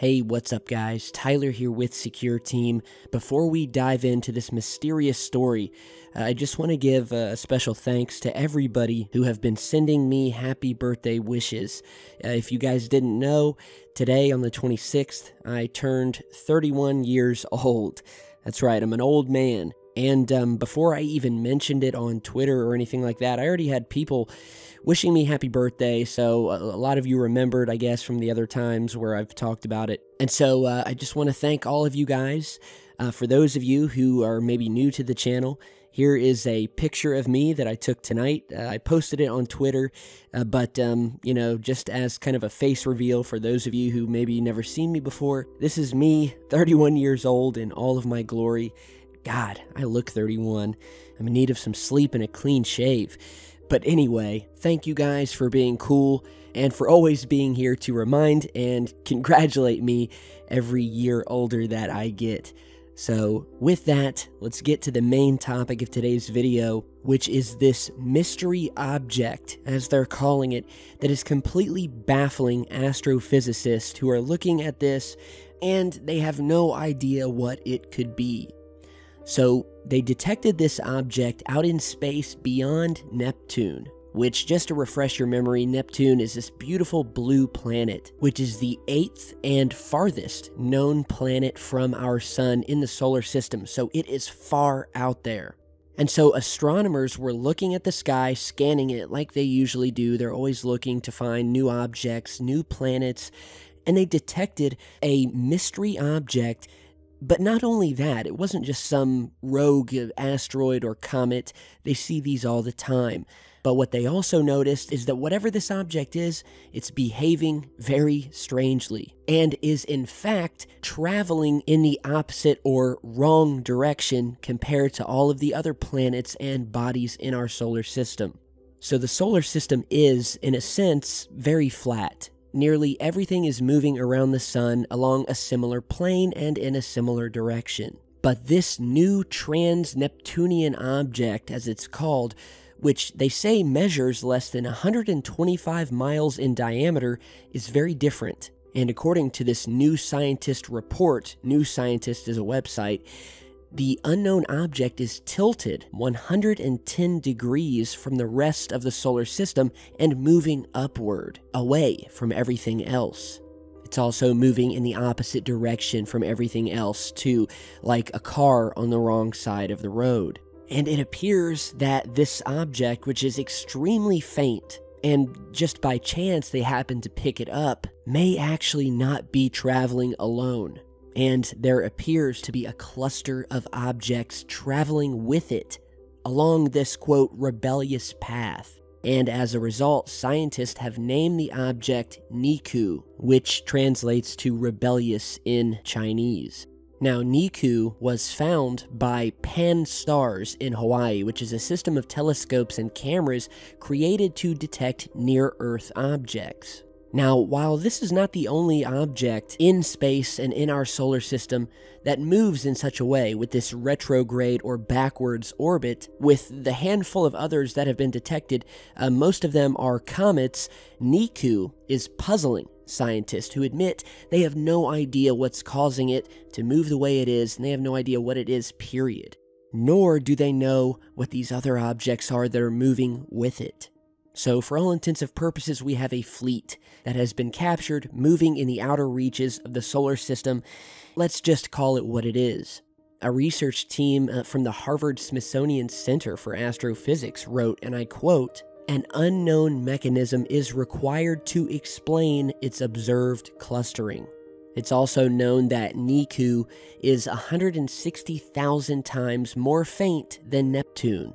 Hey, what's up guys? Tyler here with Secureteam. Before we dive into this mysterious story, I just want to give a special thanks to everybody who have been sending me happy birthday wishes. If you guys didn't know, today on the 26th, I turned 31 years old. That's right, I'm an old man. And before I even mentioned it on Twitter or anything like that, I already had people wishing me happy birthday, so a lot of you remembered, I guess, from the other times where I've talked about it. And so I just want to thank all of you guys. For those of you who are maybe new to the channel, here is a picture of me that I took tonight. I posted it on Twitter, but you know, just as kind of a face reveal for those of you who maybe never seen me before, this is me, 31 years old, in all of my glory. God, I look 31. I'm in need of some sleep and a clean shave. But anyway, thank you guys for being cool and for always being here to remind and congratulate me every year older that I get. So with that, let's get to the main topic of today's video, which is this mystery object, as they're calling it, that is completely baffling astrophysicists who are looking at this and they have no idea what it could be. So they detected this object out in space beyond Neptune, which, just to refresh your memory, Neptune is this beautiful blue planet, which is the 8th and farthest known planet from our sun in the solar system, so it is far out there. And so astronomers were looking at the sky, scanning it like they usually do. They're always looking to find new objects, new planets, and they detected a mystery object. But not only that, it wasn't just some rogue asteroid or comet. They see these all the time. But what they also noticed is that whatever this object is, it's behaving very strangely and is in fact traveling in the opposite or wrong direction compared to all of the other planets and bodies in our solar system. So the solar system is, in a sense, very flat. Nearly everything is moving around the sun along a similar plane and in a similar direction. But this new trans-Neptunian object, as it's called, which they say measures less than 125 miles in diameter, is very different. And according to this New Scientist report, New Scientist is a website, the unknown object is tilted 110 degrees from the rest of the solar system and moving upward, away from everything else. It's also moving in the opposite direction from everything else, too, like a car on the wrong side of the road. And it appears that this object, which is extremely faint, and just by chance they happen to pick it up, may actually not be traveling alone. And there appears to be a cluster of objects traveling with it along this, quote, rebellious path. And as a result, scientists have named the object Niku, which translates to rebellious in Chinese. Now, Niku was found by Pan-STARRS in Hawaii, which is a system of telescopes and cameras created to detect near-Earth objects. Now, while this is not the only object in space and in our solar system that moves in such a way with this retrograde or backwards orbit, with the handful of others that have been detected, most of them are comets, Niku is puzzling scientists who admit they have no idea what's causing it to move the way it is, and they have no idea what it is, period. Nor do they know what these other objects are that are moving with it. So for all intents and purposes, we have a fleet that has been captured, moving in the outer reaches of the solar system. Let's just call it what it is. A research team from the Harvard-Smithsonian Center for Astrophysics wrote, and I quote, "An unknown mechanism is required to explain its observed clustering." It's also known that Niku is 160,000 times more faint than Neptune.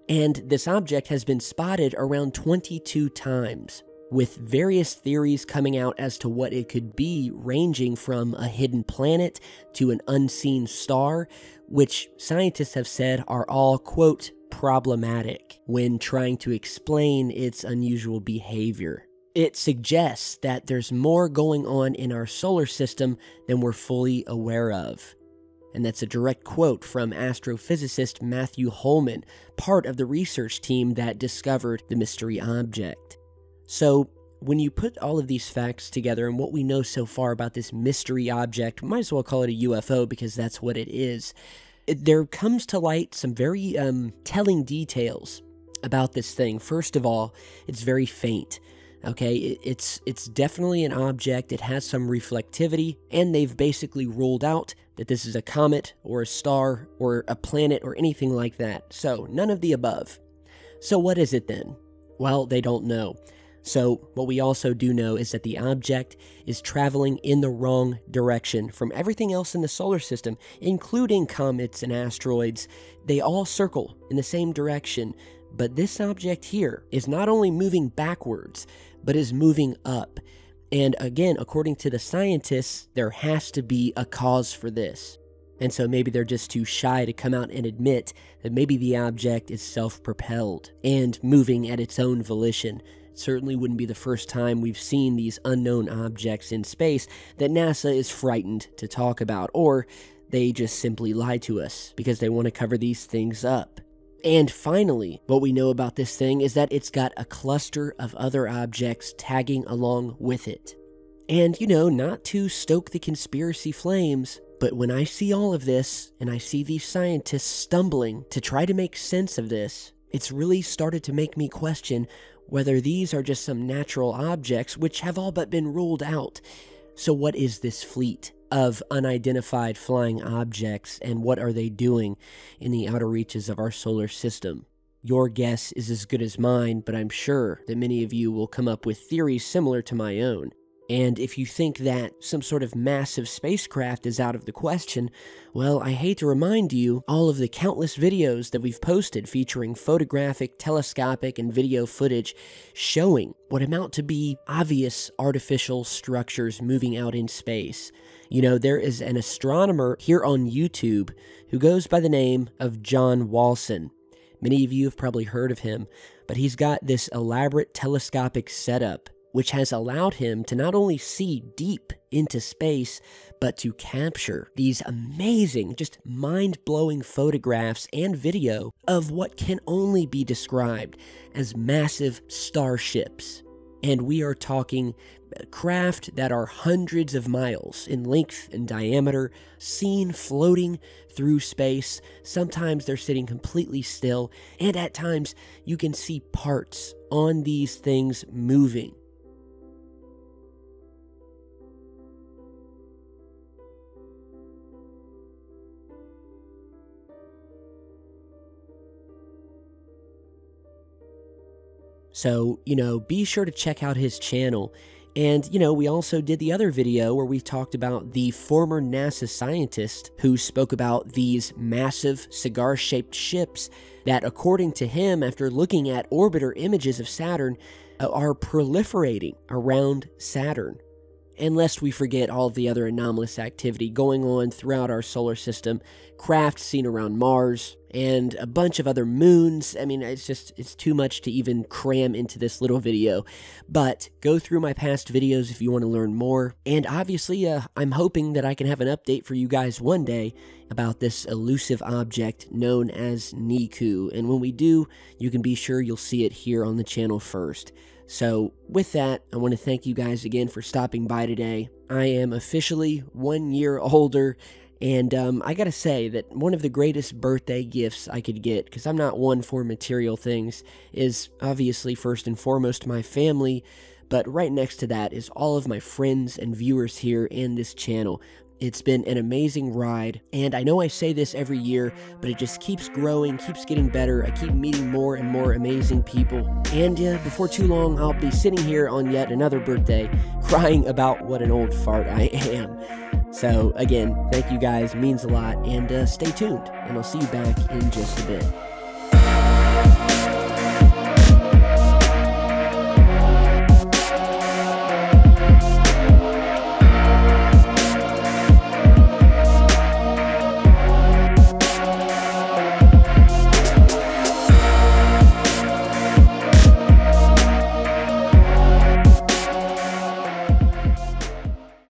And this object has been spotted around 22 times, with various theories coming out as to what it could be, ranging from a hidden planet to an unseen star, which scientists have said are all, quote, problematic when trying to explain its unusual behavior. It suggests that there's more going on in our solar system than we're fully aware of. And that's a direct quote from astrophysicist Matthew Holman, part of the research team that discovered the mystery object. So when you put all of these facts together and what we know so far about this mystery object, we might as well call it a UFO because that's what it is, there comes to light some very telling details about this thing. First of all, it's very faint. Okay, it's definitely an object. It has some reflectivity, and they've basically ruled out that this is a comet or a star or a planet or anything like that. So none of the above. So what is it then? Well, they don't know. So what we also do know is that the object is traveling in the wrong direction from everything else in the solar system, including comets and asteroids. They all circle in the same direction. But this object here is not only moving backwards, but is moving up. And again, according to the scientists, there has to be a cause for this. And so maybe they're just too shy to come out and admit that maybe the object is self-propelled and moving at its own volition. It certainly wouldn't be the first time we've seen these unknown objects in space that NASA is frightened to talk about, or they just simply lie to us because they want to cover these things up. And finally, what we know about this thing is that it's got a cluster of other objects tagging along with it. And, not to stoke the conspiracy flames, but when I see all of this, and I see these scientists stumbling to try to make sense of this, it's really started to make me question whether these are just some natural objects which have all but been ruled out. So what is this fleet of unidentified flying objects, and what are they doing in the outer reaches of our solar system? Your guess is as good as mine, but I'm sure that many of you will come up with theories similar to my own. And if you think that some sort of massive spacecraft is out of the question, well, I hate to remind you all of the countless videos that we've posted featuring photographic, telescopic, and video footage showing what amount to be obvious artificial structures moving out in space. There is an astronomer here on YouTube who goes by the name of John Walson. Many of you have probably heard of him, but he's got this elaborate telescopic setup which has allowed him to not only see deep into space, but to capture these amazing, just mind-blowing photographs and video of what can only be described as massive starships. And we are talking craft that are hundreds of miles in length and diameter, seen floating through space. Sometimes they're sitting completely still, and at times you can see parts on these things moving. So, be sure to check out his channel. And, we also did the other video where we talked about the former NASA scientist who spoke about these massive cigar-shaped ships that, according to him, after looking at orbiter images of Saturn, are proliferating around Saturn. And lest we forget all of the other anomalous activity going on throughout our solar system, craft seen around Mars, and a bunch of other moons. I mean, it's too much to even cram into this little video. But go through my past videos if you want to learn more. And obviously, I'm hoping that I can have an update for you guys one day about this elusive object known as Niku. And when we do, you can be sure you'll see it here on the channel first. So with that, I want to thank you guys again for stopping by today. I am officially 1 year older, and I gotta say that one of the greatest birthday gifts I could get, because I'm not one for material things, is obviously first and foremost my family, but right next to that is all of my friends and viewers here in this channel. It's been an amazing ride, and I know I say this every year, but it just keeps growing, keeps getting better. I keep meeting more and more amazing people, and before too long, I'll be sitting here on yet another birthday, crying about what an old fart I am. So, again, thank you guys, means a lot, and stay tuned, and I'll see you back in just a bit.